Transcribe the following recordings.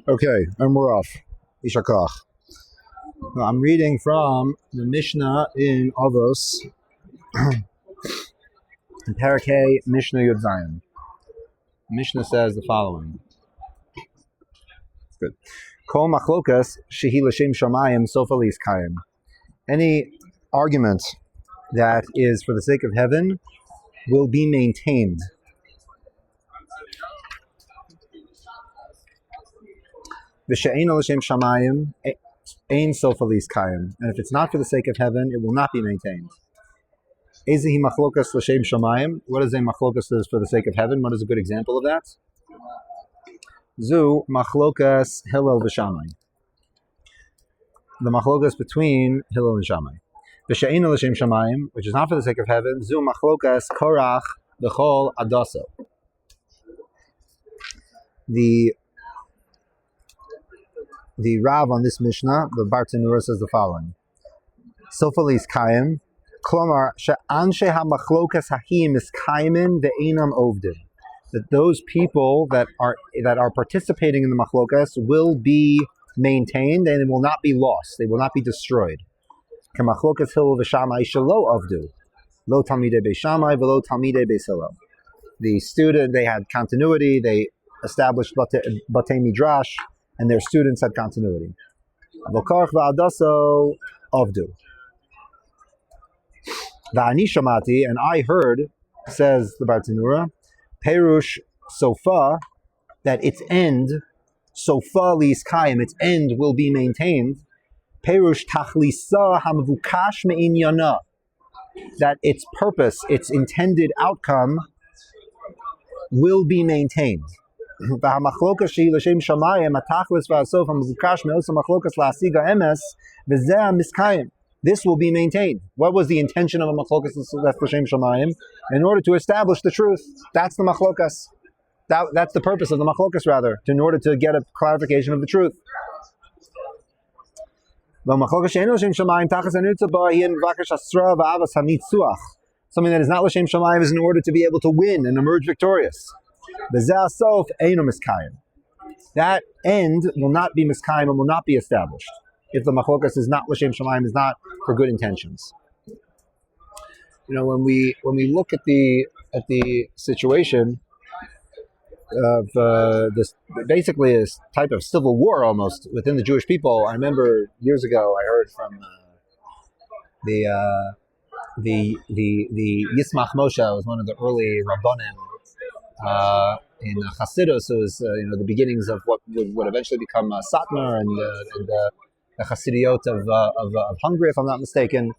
Okay, and we're off. Yishar Koach. I'm reading from the Mishnah in Avos, in Parakeh Mishnah Yud Zayin. Mishnah says the following. Good. Kol machlokas shehi l'shem shamayim sofa liskayim. Any argument that is for the sake of heaven will be maintained. V'she'ein l'shem shamayim ein sofa liskayim. And if it's not for the sake of heaven, it will not be maintained. Ezehi machlokas l'shem shamayim. What is a machlokas that is for the sake of heaven? What is a good example of that? Zu machlokas Hillel v'Shamai. The machlokas between Hillel and Shammai. V'she'ein l'shem shamayim, which is not for the sake of heaven. Zu machlokas Korach v'chol adaso. The Rav on this Mishnah, the Bartanura, says the following: Sofa liskayim, klomar she'anshe ha'machlokas ha'hi miskaymin ve'enam ovdin. That those people that are participating in the machlokas will be maintained and it will not be lost. They will not be destroyed. K'machlokas Hillel v'Shamai shelo avdu, lo talmidei beis Shammai v'lo talmidei beis Hillel. The student, they had continuity. They established batei midrash, and their students had continuity. Korach v'adaso avdu. V'ani shamati, and I heard, says the Bartanura, Perush sofa, that its end, sofa liskayim, its end will be maintained. Perush tachlisa hamvukash me'inyana, that its purpose, its intended outcome, will be maintained. V'hamachlokas shehi l'shem shamayim atachlis v'asof hamvukash me'osa machlokas la'asiga emes v'zeh miskayim. This will be maintained. What was the intention of a machlokas that's l'shem shamayim? In order to establish the truth. That's the machlokas. That's the purpose of the machlokas, rather, in order to get a clarification of the truth. Something that is not l'shem shamayim is in order to be able to win and emerge victorious. That end will not be miskayim and will not be established if the machlokas is not l'shem shamayim, is not for good intentions. You know, when we look at the situation of this, basically this type of civil war almost within the Jewish people. I remember years ago I heard from the Yismach Moshe, was one of the early rabbanim in Chassidus. It was the beginnings of what would eventually become Satmar and the Chassidiyot of Hungary, if I'm not mistaken.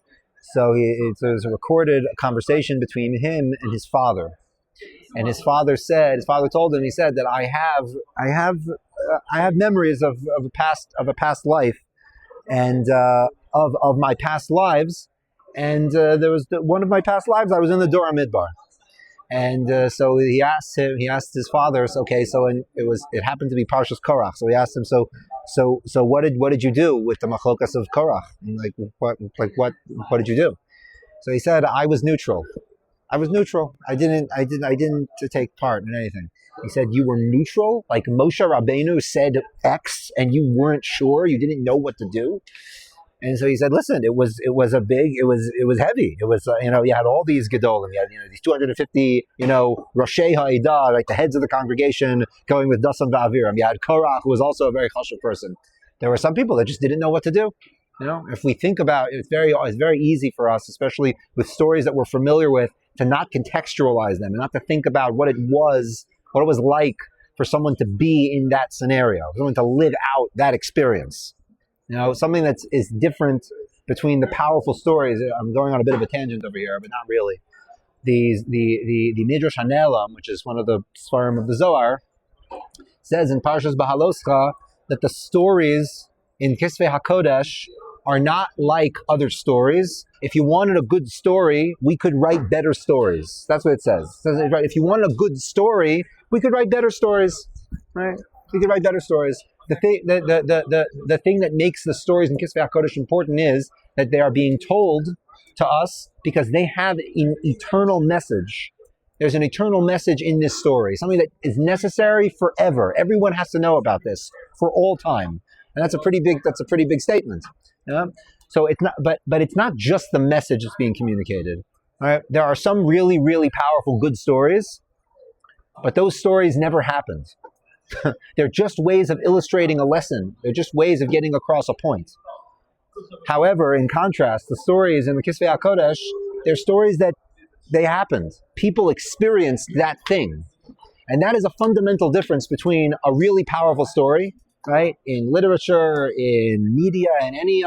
So it was a recorded conversation between him and his father, and his father told him, he said that I have memories of a past life, and of my past lives, and there was one of my past lives I was in the Dor Midbar. And so he asked his father, it happened to be Parshas Korach. So he asked him, so what did you do with the machlokas of Korach? And what did you do? So he said, I was neutral. I didn't take part in anything. He said, you were neutral? Like Moshe Rabbeinu said X and you weren't sure, you didn't know what to do? And so he said, listen, it was heavy. It was, you had all these gedolim. You had, these 250, Roshei Ha'edah, like the heads of the congregation going with Dasan Va'aviram. You had Korach, who was also a very chashuv person. There were some people that just didn't know what to do. If we think about it, it's very easy for us, especially with stories that we're familiar with, to not contextualize them and not to think about what it was like for someone to be in that scenario, someone to live out that experience. Something that is different between the powerful stories. I'm going on a bit of a tangent over here, but not really. The Midrash Hanelam, which is one of the Svarim of the Zohar, says in Parshas Bahaloscha that the stories in Kisvei HaKodesh are not like other stories. If you wanted a good story, we could write better stories. That's what it says. It says, right, if you wanted a good story, we could write better stories. Right? We could write better stories. The thing that makes the stories in Kisvei HaKodesh important is that they are being told to us because they have an eternal message. There's an eternal message in this story, something that is necessary forever. Everyone has to know about this for all time, and that's a pretty big statement. Yeah? So it's not, but it's not just the message that's being communicated. Right? There are some really, really powerful good stories, but those stories never happened. They're just ways of illustrating a lesson. They're just ways of getting across a point. However, in contrast, the stories in the Kisvei HaKodesh, they're stories that they happened. People experienced that thing. And that is a fundamental difference between a really powerful story, right? In literature, in media, in any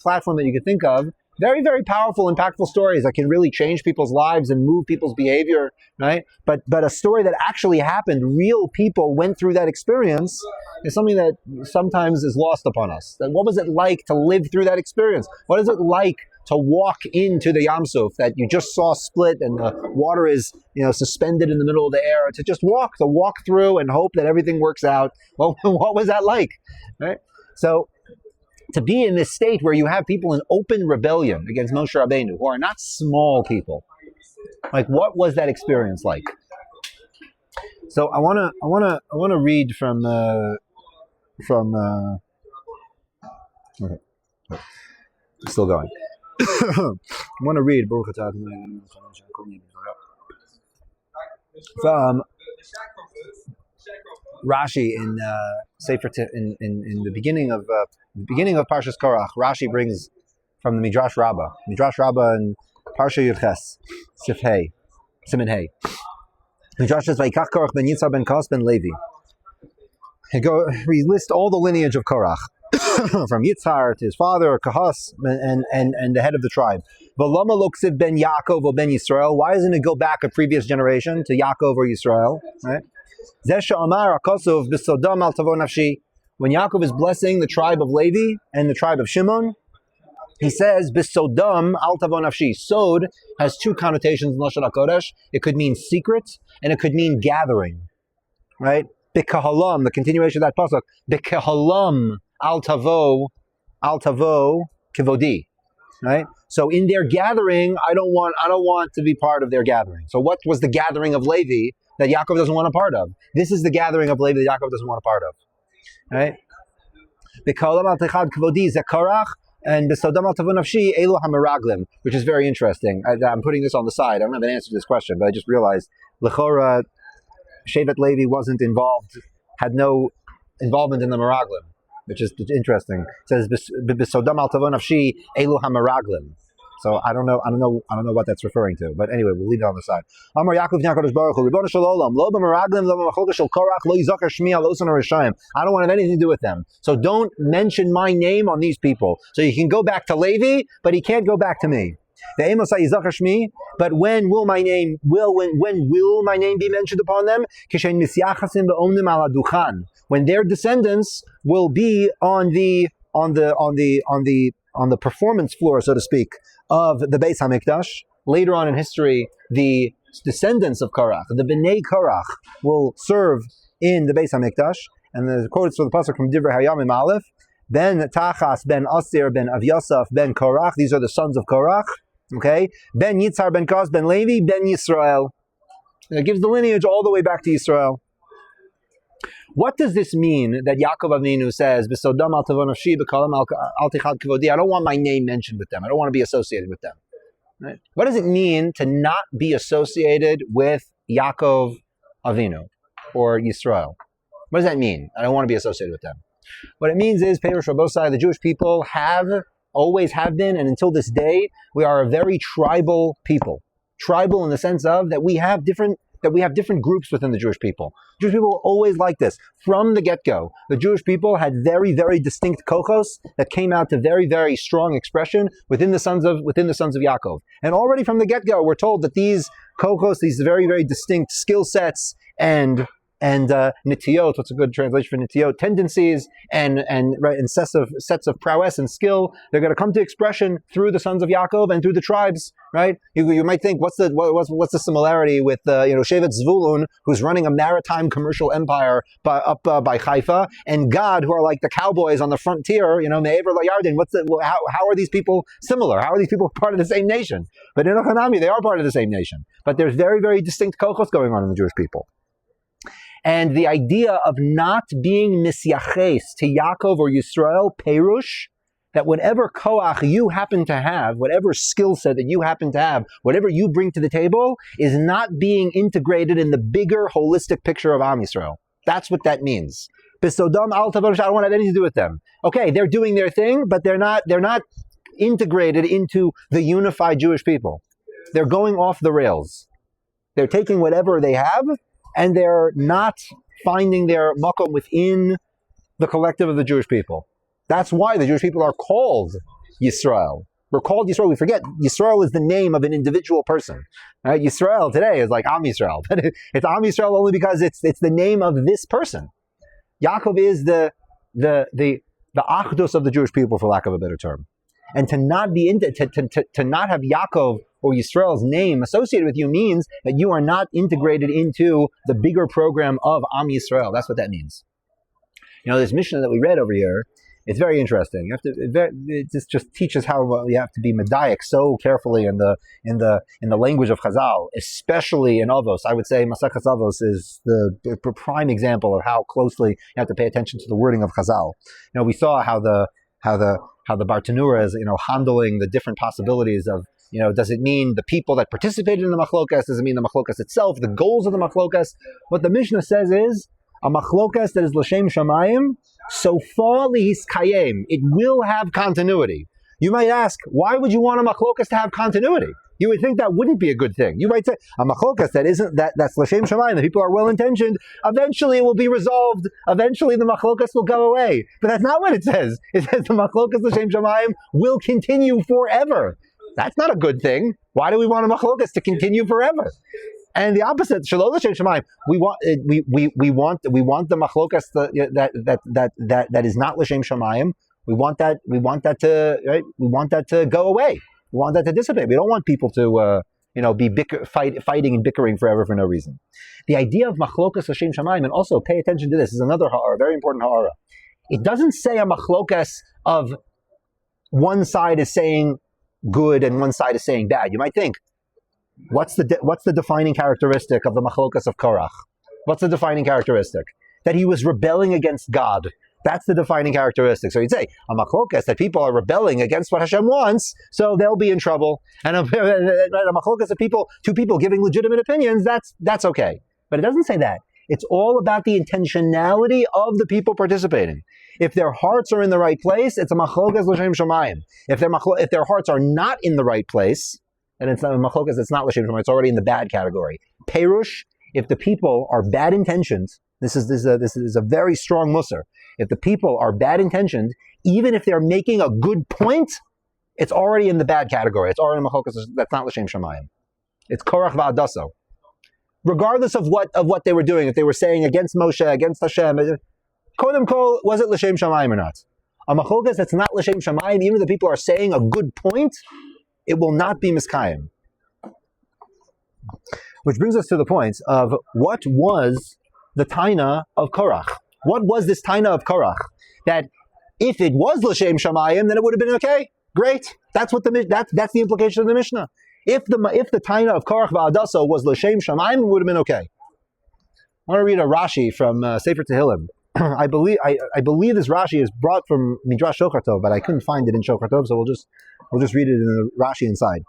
platform that you could think of. Very, very powerful, impactful stories that can really change people's lives and move people's behavior, right? But a story that actually happened, real people went through that experience, is something that sometimes is lost upon us. What was it like to live through that experience? What is it like to walk into the Yam Suf that you just saw split and the water is, suspended in the middle of the air? To just walk through and hope that everything works out. Well, what was that like, right? So, to be in this state where you have people in open rebellion against Moshe Rabbeinu, who are not small people, like what was that experience like? So I wanna read from okay, still going. I want to read from Rashi in Sefer in the beginning of Parshas Korach. Rashi brings from the Midrash Rabbah in Parsha Yudches Siman Hey. Midrash says Vayikach Korach ben Yitzhar ben Kos ben Levi. We list all the lineage of Korach from Yitzhar to his father Kahas and the head of the tribe. V'lama loksiv ben Yaakov or ben Yisrael. Why doesn't it go back a previous generation to Yaakov or Yisrael? Right? When Yaakov is blessing the tribe of Levi and the tribe of Shimon, he says, Bisodam al tavo nafshi. Sod has two connotations in Lashon HaKodesh. It could mean secret, and it could mean gathering. Right? B'kahalam, the continuation of that pasuk. B'kahalam al tavo kivodi. Right? So in their gathering, I don't want to be part of their gathering. So what was the gathering of Levi that Yaakov doesn't want a part of? This is the gathering of Levi that Yaakov doesn't want a part of. Right? B'kahalam al techad kivodi zekarach. And B'sodam al tavo nafshi elu hameraglim, which is very interesting. I'm putting this on the side. I don't have an answer to this question, but I just realized L'chora, Shevet Levi wasn't involved, had no involvement in the meraglim, which is interesting. It says B'sodam al tavo nafshi elu hameraglim. So I don't know what that's referring to. But anyway, we'll leave it on the side. Amar Yaakov Nakadosh Baruch Hu, Ribono Shel Olam, Lo b'meraglim, lo b'machlokas shel Korach, lo yizakar shmi al osan harishayim. I don't want to have anything to do with them. So don't mention my name on these people. So you can go back to Levi, but he can't go back to me. But when will my name be mentioned upon them? When their descendants will be on the performance floor, so to speak, of the Beis HaMikdash. Later on in history, the descendants of Korach, the Bnei Korach, will serve in the Beis HaMikdash. And the quotes for the pasuk from Divrei Hayamim Aleph, Ben Tachas, Ben Asir, Ben Avyasaf, Ben Korach. These are the sons of Korach. Okay, Ben Yitzhar, Ben Kos, Ben Levi, Ben Yisrael. And it gives the lineage all the way back to Yisrael. What does this mean that Yaakov Avinu says, "B'sodam al tavo nafshi, b'kalam al tichad kivodi"? I don't want my name mentioned with them. I don't want to be associated with them. Right? What does it mean to not be associated with Yaakov Avinu or Yisrael? What does that mean? I don't want to be associated with them. What it means is, Perush Rabosai, the Jewish people always have been, and until this day, we are a very tribal people. Tribal in the sense of that we have different groups within the Jewish people. Jewish people were always like this. From the get-go, the Jewish people had very, very distinct kochos that came out to very, very strong expression within the sons of Yaakov. And already from the get-go, we're told that these kochos, these very, very distinct skill sets and and nitiyot. What's a good translation for nitiyot? Tendencies and sets of prowess and skill. They're going to come to expression through the sons of Yaakov and through the tribes. Right? You might think, what's the similarity with Shevet Zvulun, who's running a maritime commercial empire by Haifa, and Gad, who are like the cowboys on the frontier, Me'ever LaYarden. How are these people similar? How are these people part of the same nation? But in Hanami, they are part of the same nation. But there's very, very distinct kochos going on in the Jewish people. And the idea of not being misyaches to Yaakov or Yisrael, Perush, that whatever koach you happen to have, whatever skill set that you happen to have, whatever you bring to the table, is not being integrated in the bigger holistic picture of Am Yisrael. That's what that means. B'sodom al tavor, I don't want to have anything to do with them. Okay, they're doing their thing, but they're not integrated into the unified Jewish people. They're going off the rails. They're taking whatever they have, and they're not finding their makom within the collective of the Jewish people. That's why the Jewish people are called Yisrael. We're called Yisrael. We forget Yisrael is the name of an individual person. Right? Yisrael today is like Am Yisrael, but it's Am Yisrael only because it's the name of this person. Yaakov is the achdus of the Jewish people, for lack of a better term. And to not be to not have Yaakov or Yisrael's name associated with you means that you are not integrated into the bigger program of Am Yisrael. That's what that means. This Mishnah that we read over here, it's very interesting. You have to. It just teaches how you have to be medayek so carefully in the language of Chazal, especially in Avos. I would say Masechas Avos is the prime example of how closely you have to pay attention to the wording of Chazal. We saw how the Bartanura is handling the different possibilities of does it mean the people that participated in the machlokas? Does it mean the machlokas itself? The goals of the machlokas? What the Mishnah says is a machlokas that is l'shem shamayim. So far, lihis kayem, it will have continuity. You might ask, why would you want a machlokas to have continuity? You would think that wouldn't be a good thing. You might say, a machlokas that's l'shem shamayim, the people are well-intentioned, eventually it will be resolved, eventually the machlokas will go away. But that's not what it says. It says the machlokas l'shem shamayim will continue forever. That's not a good thing. Why do we want a machlokas to continue forever? And the opposite, shalom l'shem shamayim. We want the machlokas that is not l'shem shamayim. We want that to go away. We want that to dissipate. We don't want people to be fighting and bickering forever for no reason. The idea of machlokas l'shem shamayim, and also pay attention to this, is another ha'ara, very important ha'ara. It doesn't say a machlokas of one side is saying good and one side is saying bad. You might think, what's the defining characteristic of the machlokas of Korach? What's the defining characteristic? That he was rebelling against God. That's the defining characteristic. So you'd say, a machlokas, that people are rebelling against what Hashem wants, so they'll be in trouble. And a machlokas of two people giving legitimate opinions, that's okay. But it doesn't say that. It's all about the intentionality of the people participating. If their hearts are in the right place, it's a machlokas l'shem shamayim. If their hearts are not in the right place, and it's not a machlokas, it's not l'shem shamayim, it's already in the bad category. Perush, if the people are bad intentioned, this is a very strong musar. If the people are bad intentioned, even if they're making a good point, it's already in the bad category. It's already in machlokas, that's not l'shem shamayim. It's Korach va'adaso. Regardless of what they were doing, if they were saying against Moshe, against Hashem, Kodem Kol, was it l'shem shamayim or not? A machlokas that's not l'shem shamayim, even if the people are saying a good point, it will not be miskayim. Which brings us to the point of what was the taina of Korach. What was this taina of Korach? That if it was l'shem shamayim, then it would have been okay. Great. That's the implication of the Mishnah. If the taina of Korach va'adaso was l'shem shamayim, it would have been okay. I want to read a Rashi from Sefer Tehillim. I believe this Rashi is brought from Midrash Shulchan Tov, but I couldn't find it in Shulchan Tov, so we'll just read it in the Rashi inside.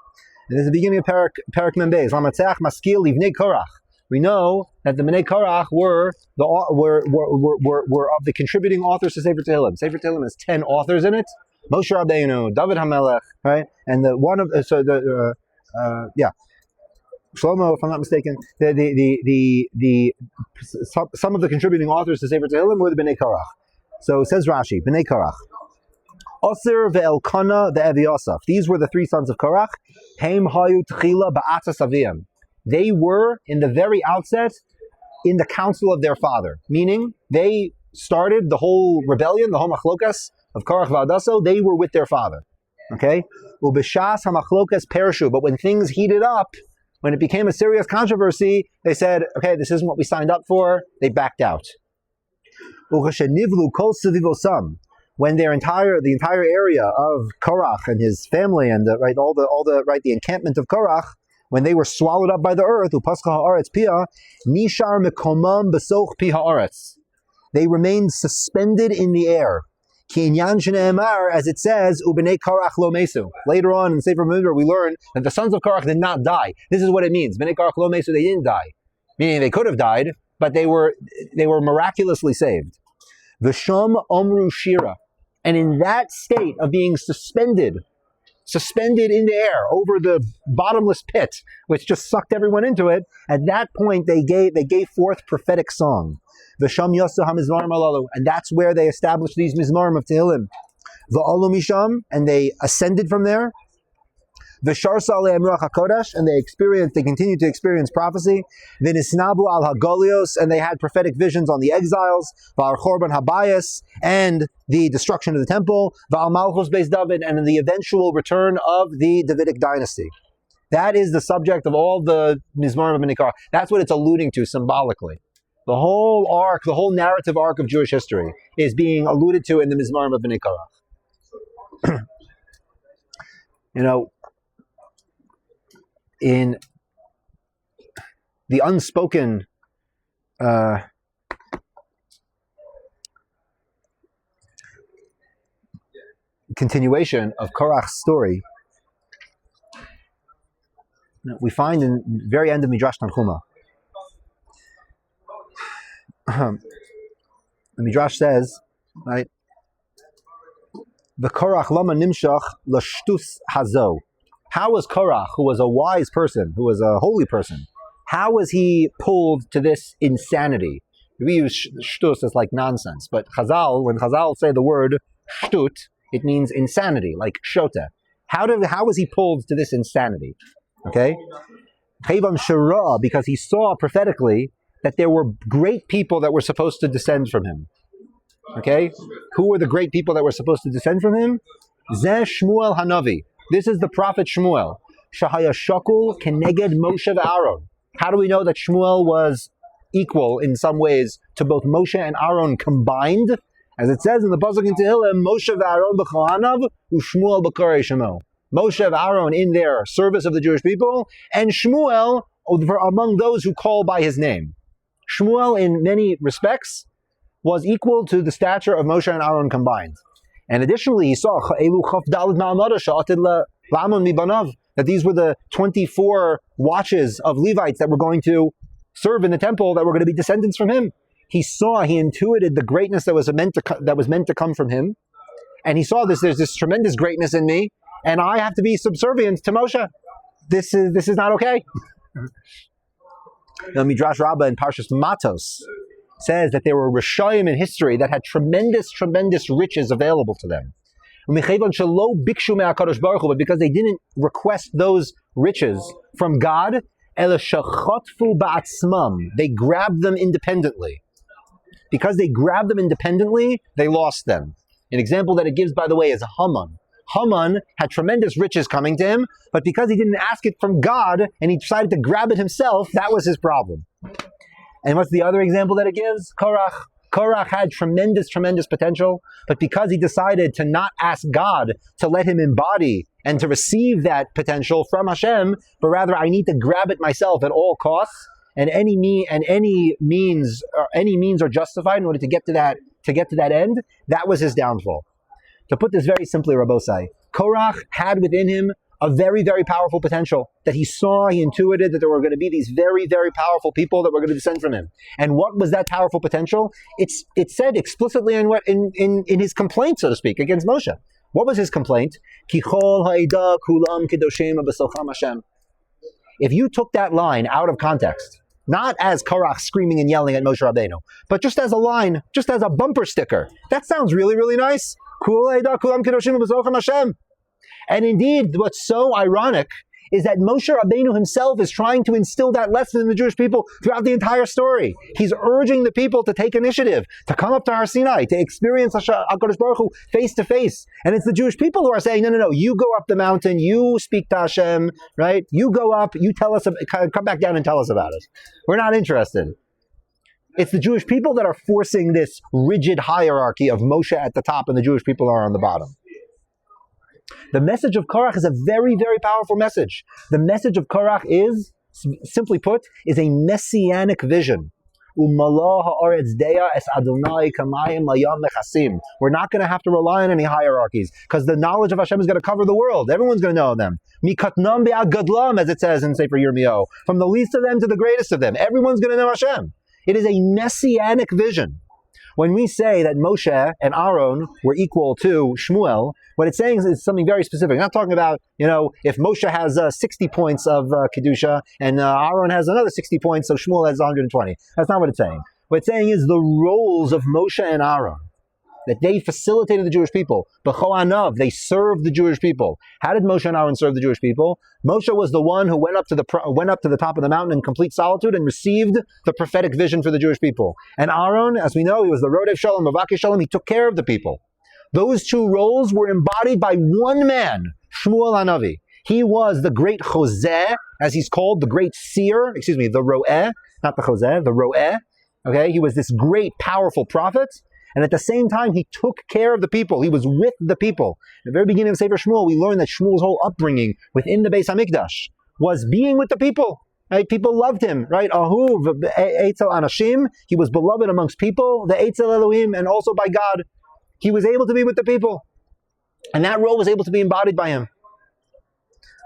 And this is the beginning of Perek Mem Beis. Lamatzeach maskil livnei Korach. We know that the Bnei Korach were of the contributing authors to Sefer Tehillim. Sefer Tehillim has 10 authors in it. Moshe Rabbeinu, David HaMelech, right? And Shlomo, if I'm not mistaken, some of the contributing authors to Sefer Tehillim were the Bnei Korach. So it says Rashi, Bnei Korach. Osir ve'Elkanah ve'Eviosaf. These were the three sons of Korach. Heim hayu tchila ba'atzas aviyam. They were, in the very outset, in the council of their father. Meaning, they started the whole rebellion, the whole machlokas of Korach v'Adaso, they were with their father. Okay? Ubishas hamachlokas perishu. But when things heated up, when it became a serious controversy, they said, okay, this isn't what we signed up for. They backed out. When the entire area of Korach and his family and the encampment of Korach, when they were swallowed up by the earth, nishar mekomam besoch pi haaretz, they remained suspended in the air. As it says, Ubnei Korach lo mesu. Later on in the Sefer Midbar, we learn that the sons of Korach did not die. This is what it means. Bnei Korach lo mesu, they didn't die. Meaning they could have died, but they were miraculously saved. V'sham omru shira. And in that state of being suspended in the air over the bottomless pit, which just sucked everyone into it, at that point they gave forth prophetic song. V'sham yasu hamizmarim alalu, and that's where they established these mizmarim of Tehillim. V'alu misham, and they ascended from there. V'sharsa aleim ruach hakodesh, and they continued to experience prophecy. V'nisnabu al hagolios, and they had prophetic visions on the exiles. V'al chorban habayis, and the destruction of the temple. V'al malchus beis David, and the eventual return of the Davidic dynasty. That is the subject of all the mizmarim of Bnei Korach. That's what it's alluding to symbolically. The whole arc, the whole narrative arc of Jewish history is being alluded to in the mizmarim of Bnei Korach. In the unspoken continuation of Korach's story, we find in the very end of Midrash Tanchuma. The Midrash says, right, the Korach lama nimshach lashtus hazo. How was Korach, who was a wise person, who was a holy person, how was he pulled to this insanity? We use shtus as like nonsense, but when Chazal say the word shtut, it means insanity, like shota. How was he pulled to this insanity? Okay? Because he saw prophetically that there were great people that were supposed to descend from him. Okay? Who were the great people that were supposed to descend from him? Zeh Shmuel Hanavi. This is the prophet Shmuel. Shahaya Shakul Keneged Moshe v'Aaron. How do we know that Shmuel was equal in some ways to both Moshe and Aaron combined? As it says in the pasuk in Tehillim, Moshe v'Aaron b'chohanav u'Shmuel b'korei shemo. Moshe and Aaron in their service of the Jewish people, and Shmuel among those who call by his name. Shmuel, in many respects, was equal to the stature of Moshe and Aaron combined. And additionally, he saw that these were the 24 watches of Levites that were going to serve in the temple, that were going to be descendants from him. He intuited the greatness that was meant to come from him, and he saw there's this tremendous greatness in me, and I have to be subservient to Moshe. This is not okay. Now, Midrash Rabbah in Parshas Matos says that there were Rishayim in history that had tremendous riches available to them. But because they didn't request those riches from God, they grabbed them independently. Because they grabbed them independently, they lost them. An example that it gives, by the way, is Haman. Haman had tremendous riches coming to him, but because he didn't ask it from God and he decided to grab it himself, that was his problem. And what's the other example that it gives? Korach. Korach had tremendous potential, but because he decided to not ask God to let him embody and to receive that potential from Hashem, but rather I need to grab it myself at all costs, and any means are justified in order to get to that end. That was his downfall. To put this very simply, Rabbosai, Korach had within him a very powerful potential that he saw, he intuited that there were going to be these very powerful people that were going to descend from him. And what was that powerful potential? It's said explicitly in his complaint, so to speak, against Moshe. What was his complaint? Kichol ha'edah kulam kedoshim b'socham Hashem. If you took that line out of context, not as Korach screaming and yelling at Moshe Rabbeinu, but just as a line, just as a bumper sticker, that sounds really nice. Kol ha'edah kulam kedoshim b'socham Hashem. And indeed, what's so ironic is that Moshe Rabbeinu himself is trying to instill that lesson in the Jewish people throughout the entire story. He's urging the people to take initiative, to come up to Har Sinai, to experience HaKadosh Baruch Hu face to face. And it's the Jewish people who are saying, no, you go up the mountain, you speak to Hashem, right? You go up, you tell us, come back down and tell us about it. We're not interested. It's the Jewish people that are forcing this rigid hierarchy of Moshe at the top and the Jewish people are on the bottom. The message of Korach is a very, very powerful message. The message of Korach is, simply put, is a messianic vision. We're not going to have to rely on any hierarchies because the knowledge of Hashem is going to cover the world. Everyone's going to know them. As it says in Sefer Yirmiyahu. From the least of them to the greatest of them. Everyone's going to know Hashem. It is a messianic vision. When we say that Moshe and Aaron were equal to Shmuel, what it's saying is something very specific. Not talking about, if Moshe has 60 points of Kedusha and Aaron has another 60 points, so Shmuel has 120. That's not what it's saying. What it's saying is the roles of Moshe and Aaron, that they facilitated the Jewish people. B'choanav, they served the Jewish people. How did Moshe and Aaron serve the Jewish people? Moshe was the one who went up to the top of the mountain in complete solitude and received the prophetic vision for the Jewish people. And Aaron, as we know, he was the Rodev Shalom, Mavaki Shalom, he took care of the people. Those two roles were embodied by one man, Shmuel HaNavi. He was the great Chozeh, as he's called, the great seer, the Ro'eh, not the Chozeh, the Ro'eh. Okay, he was this great, powerful prophet. And at the same time, he took care of the people. He was with the people. At the very beginning of Sefer Shmuel, we learned that Shmuel's whole upbringing within the Beis HaMikdash was being with the people. Right? People loved him. Right? Ahuv Eitzel Anashim. He was beloved amongst people. The Eitzel Elohim, and also by God. He was able to be with the people, and that role was able to be embodied by him.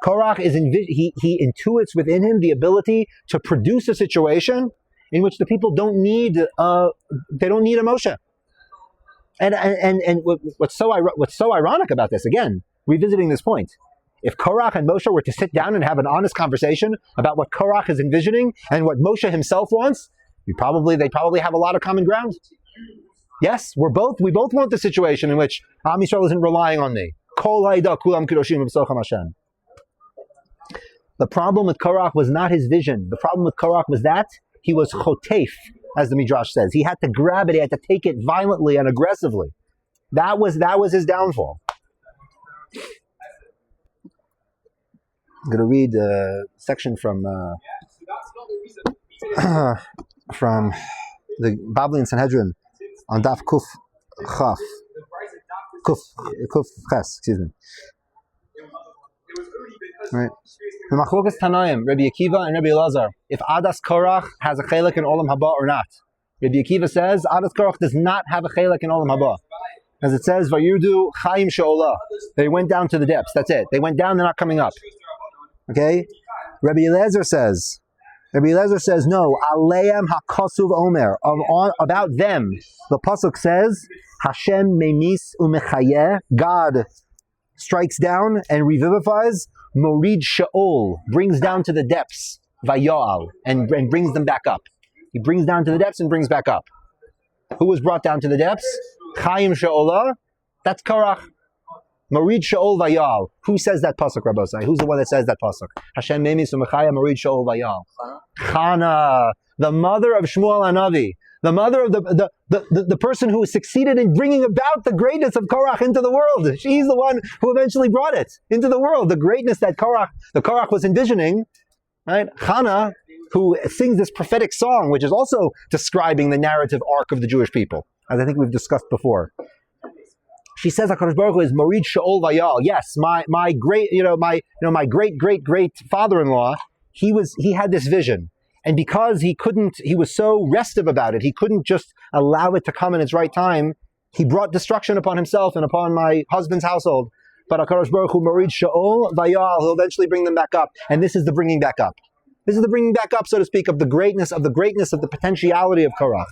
Korach he intuits within him the ability to produce a situation in which the people don't need a Moshe. And what's so ironic about this, again, revisiting this point, if Korach and Moshe were to sit down and have an honest conversation about what Korach is envisioning and what Moshe himself wants, they probably have a lot of common ground. Yes, we both want the situation in which Am Yisrael isn't relying on me. Kol ha'ida kulam kedoshim b'socham Hashem. The problem with Korach was not his vision. The problem with Korach was that he was chotef, as the Midrash says. He had to grab it, he had to take it violently and aggressively. That was his downfall. I'm going to read a section from the Babylon Sanhedrin on Daf Kuf Ches, excuse me. Right. The Machlokas Tanaim, Rabbi Akiva and Rabbi Elazar, if Adas Korach has a chelek in Olam Haba or not. Rabbi Akiva says Adas Korach does not have a chelek in Olam Haba. As it says, Vayirdu Chaim She'olah. They went down to the depths. That's it. They went down, they're not coming up. Okay? Rabbi Elazar says, no, Aleim HaKosuv Omer, about them, the Pasuk says, Hashem Memis Umechayeh, God strikes down and revivifies, Morid She'ol, brings down to the depths, Vayal, and brings them back up. He brings down to the depths and brings back up. Who was brought down to the depths? Chaim She'olah, that's Korach. Morid She'ol Vayal. Who says that pasuk, Rabbosai? Who's the one that says that pasuk? Hashem Memis Umechayeh Morid She'ol Vayal. Chana, the mother of Shmuel HaNavi, the mother of the person who succeeded in bringing about the greatness of Korach into the world. She's the one who eventually brought it into the world. The greatness that Korach was envisioning, right? Chana, who sings this prophetic song, which is also describing the narrative arc of the Jewish people, as I think we've discussed before. She says HaKadosh Baruch Hu is Morid She'ol Vayal. Yes, my great father-in-law, he had this vision. And because he was so restive about it, he couldn't just allow it to come in its right time, he brought destruction upon himself and upon my husband's household. But HaKadosh Baruch Hu Morid She'ol Vayal, he'll eventually bring them back up. And this is the bringing back up. This is the bringing back up, so to speak, of the greatness of the potentiality of Korach.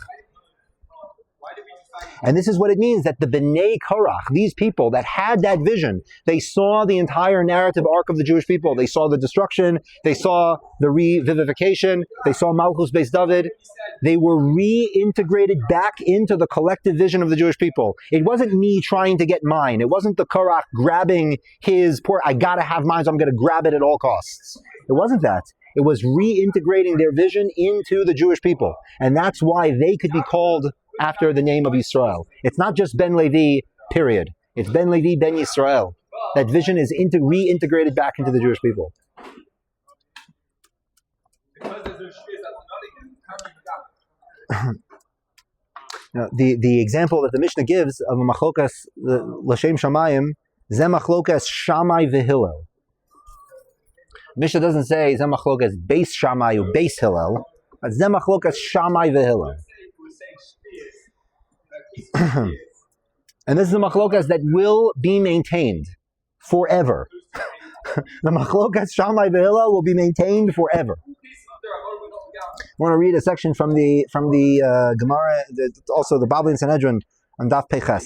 And this is what it means that the B'nai Korach, these people that had that vision, they saw the entire narrative arc of the Jewish people. They saw the destruction, they saw the revivification, they saw Malchus Beis David. They were reintegrated back into the collective vision of the Jewish people. It wasn't me trying to get mine. It wasn't the Korach grabbing his poor, I gotta have mine, so I'm gonna grab it at all costs. It wasn't that. It was reintegrating their vision into the Jewish people. And that's why they could be called after the name of Yisrael. It's not just Ben Levi, period. It's Ben Levi, Ben Yisrael. That vision is reintegrated back into the Jewish people. Now, the example that the Mishnah gives of a machlokas l'shem shamayim, ze machlokas Shammai v'Hillel. Mishnah doesn't say ze machlokas beis Shammai or beis Hillel, but ze machlokas Shammai v'Hillel. And this is a machlokas that will be maintained forever. The machlokas Shammai v'Hillel will be maintained forever. I want to read a section from the Gemara, also the Babli and Sanhedrin on Daf Peches.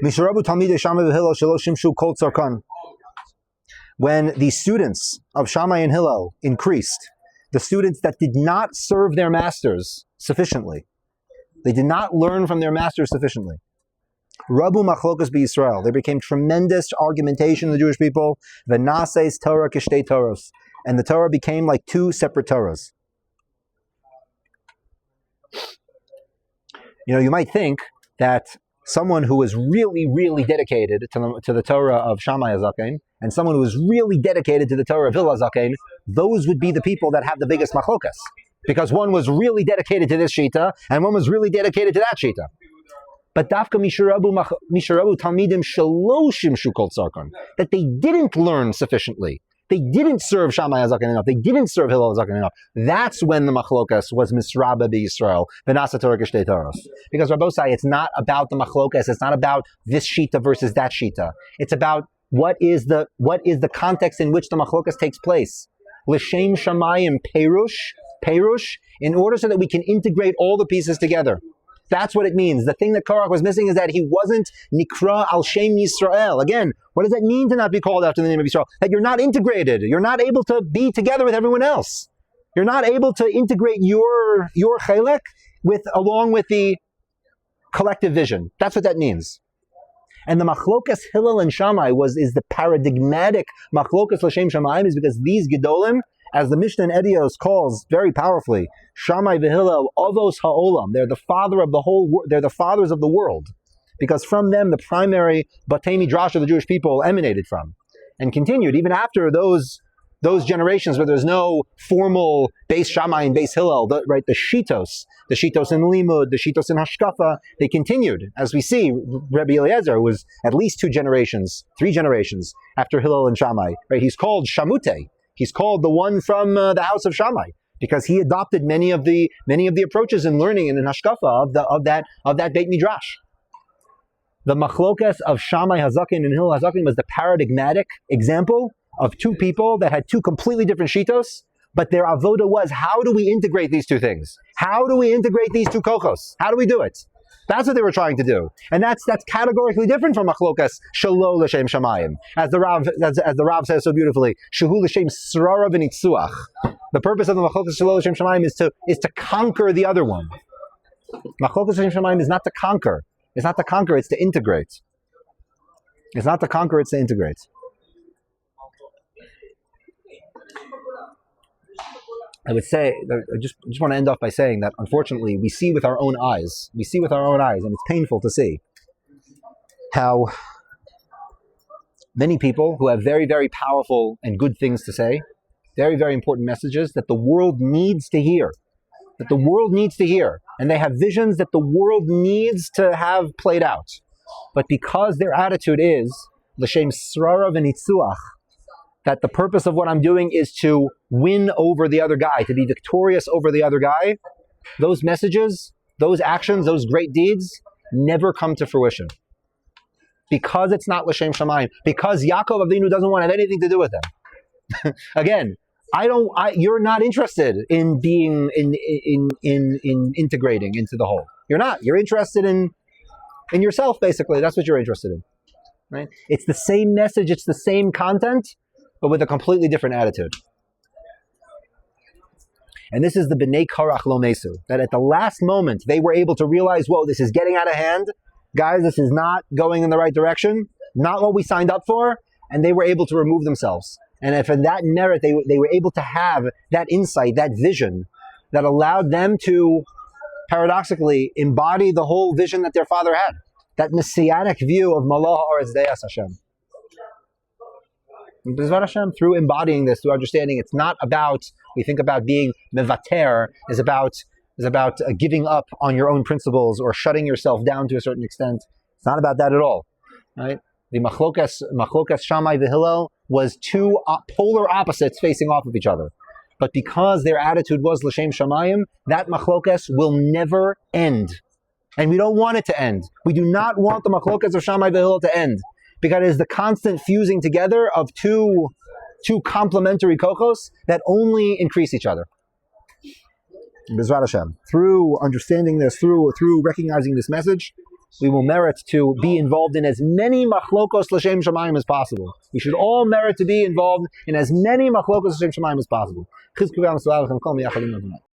Mishrabu Talmidei Shammai v'Hillel shelo shimshu kol tzarkan. When the students of Shammai and Hillel increased, the students that did not serve their masters sufficiently, they did not learn from their masters sufficiently. Rabu machlokas b'Yisrael. There became tremendous argumentation in the Jewish people. V'naseis Torah kishtei Toros. And the Torah became like two separate Torahs. You know, you might think that someone who was really, really dedicated to the Torah of Shammai HaZaken and someone who was really dedicated to the Torah of Hillel HaZaken, those would be the people that have the biggest machlokas. Because one was really dedicated to this shita and one was really dedicated to that shita. But dafka misharabu talmidim shaloshim shukol tzarkan, that they didn't learn sufficiently. They didn't serve Shammai HaZaken enough. They didn't serve Hillel HaZaken enough. That's when the machlokas was misraba b'Yisrael, v'nasa Torah kishtei Toros. Because Rabbosai, it's not about the machlokas. It's not about this shita versus that shita. It's about what is the context in which the machlokas takes place. L'shem shamayim perush, in order so that we can integrate all the pieces together. That's what it means. The thing that Korach was missing is that he wasn't Nikra al Shem Yisrael. Again, what does that mean to not be called after the name of Yisrael? That you're not integrated. You're not able to be together with everyone else. You're not able to integrate your chelek along with the collective vision. That's what that means. And the machlokas Hillel and Shammai is the paradigmatic machlokas l'shem shamayim, is because these gedolim, as the Mishnah in Edios calls very powerfully, Shammai v'Hillel avos ha'olam. They're the father of the whole. They're the fathers of the world, because from them the primary batei midrash of the Jewish people emanated from, and continued even after those generations where there's no formal Beis Shammai and Beis Hillel. The shitos in limud, the shitos in hashkafa, they continued. As we see, Rabbi Eliezer was at least 3 generations after Hillel and Shammai. Right? He's called Shamute. He's called the one from the house of Shammai, because he adopted many of the approaches in learning and in hashkafa of that Beit Midrash. The machlokas of Shammai HaZaken and Hillel HaZaken was the paradigmatic example of two people that had two completely different shitos, but their avoda was, how do we integrate these two things? How do we integrate these two kochos? How do we do it? That's what they were trying to do, and that's categorically different from machlokas shelo l'shem shamayim, as the Rav says so beautifully. Shehu l'shem srara v'nitzuach. The purpose of the machlokas shelo l'shem shamayim is to conquer the other one. Machlokas l'shem shamayim is not to conquer. It's not to conquer. It's to integrate. It's not to conquer. It's to integrate. I would say, I just want to end off by saying that unfortunately we see with our own eyes, and it's painful to see how many people who have very, very powerful and good things to say, very, very important messages that the world needs to hear, and they have visions that the world needs to have played out. But because their attitude is, l'shem srara v'nitzuach, that the purpose of what I'm doing is to win over the other guy, to be victorious over the other guy, those messages, those actions, those great deeds never come to fruition. Because it's not l'shem shamayim, because Yaakov Avinu doesn't want to have anything to do with them. Again, You're not interested in being in integrating into the whole. You're not. You're interested in yourself, basically. That's what you're interested in, right? It's the same message. It's the same content, but with a completely different attitude. And this is the B'nai Korach Lo Mesu, that at the last moment they were able to realize, whoa, this is getting out of hand. Guys, this is not going in the right direction, not what we signed up for, and they were able to remove themselves. And if in that merit they were able to have that insight, that vision, that allowed them to, paradoxically, embody the whole vision that their father had, that Messianic view of Malach Haaretz De'as Hashem. B'ezrat Hashem, through embodying this, through understanding, it's not about, we think about being mevater, is about giving up on your own principles or shutting yourself down to a certain extent. It's not about that at all, right? The machlokas Shammai v'Hillel was two polar opposites facing off of each other. But because their attitude was L'Shem Shamayim, that machlokas will never end. And we don't want it to end. We do not want the machlokas of Shammai v'Hillel to end, because it is the constant fusing together of two complementary kochos that only increase each other. B'ezrat Hashem, through understanding this, through recognizing this message, we will merit to be involved in as many machlokos l'shem shamayim as possible. We should all merit to be involved in as many machlokos l'shem shamayim as possible.